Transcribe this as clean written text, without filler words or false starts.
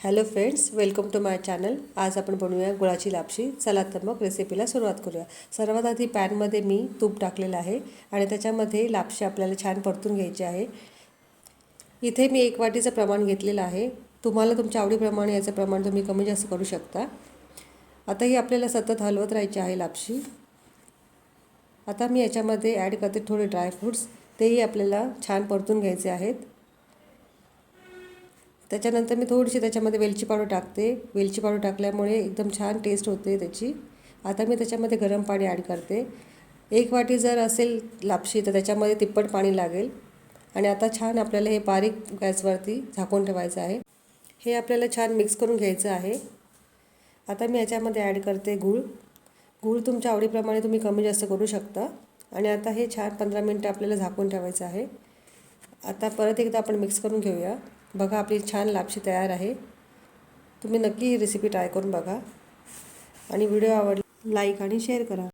Hello friends, welcome to my channel. आज आपण बनवूया गुळाची लापशी। चला तर मग रेसिपीला सुरुवात करूया। सर्वात आधी पॅनमध्ये मी तूप टाकलेलं आहे आणि त्याच्यामध्ये लापशी आपल्याला छान परतून घ्यायची आहे। इथे मी 1 वाटीचं प्रमाण घेतलेलं आहे। तुम्हाला तुमच्या आवडीप्रमाणे याचं प्रमाण तुम्ही कमी जास्त करू शकता। आता ही आपल्याला सतत हलवत राहायची आहे लापशी। आता मी याच्यामध्ये ॲड करते थोडे ड्रायफ्रूट्स, तेही आपल्याला छान परतून घ्यायचे आहेत। त्याच्यानंतर मी थोडीशी त्याच्यामध्ये वेलची पावडर टाकते। वेलची पावडर टाकल्यामुळे एकदम छान टेस्ट होते त्याची। आता मी त्याच्यामध्ये गरम पाणी ॲड करते। 1 वाटी जर असेल लापशी तर त्याच्यामध्ये तिप्पट पाणी लागेल। आणि आता छान आपल्याला हे बारीक गॅसवरती झाकून ठेवायचं आहे। हे आपल्याला छान मिक्स करून घ्यायचं आहे। आता मी याच्यामध्ये ॲड करते गूळ। गूळ तुमच्या आवडीप्रमाणे तुम्ही कमी जास्त करू शकता। आणि आता हे छान 15 मिनिटं आपल्याला झाकून ठेवायचं आहे। आता परत एकदा आपण मिक्स करून घेऊया। बघा, आपली छान लापशी तयार आहे। तुम्ही नक्की ही रेसिपी ट्राय करून बघा आणि व्हिडिओ आवडला लाईक आणि शेअर करा।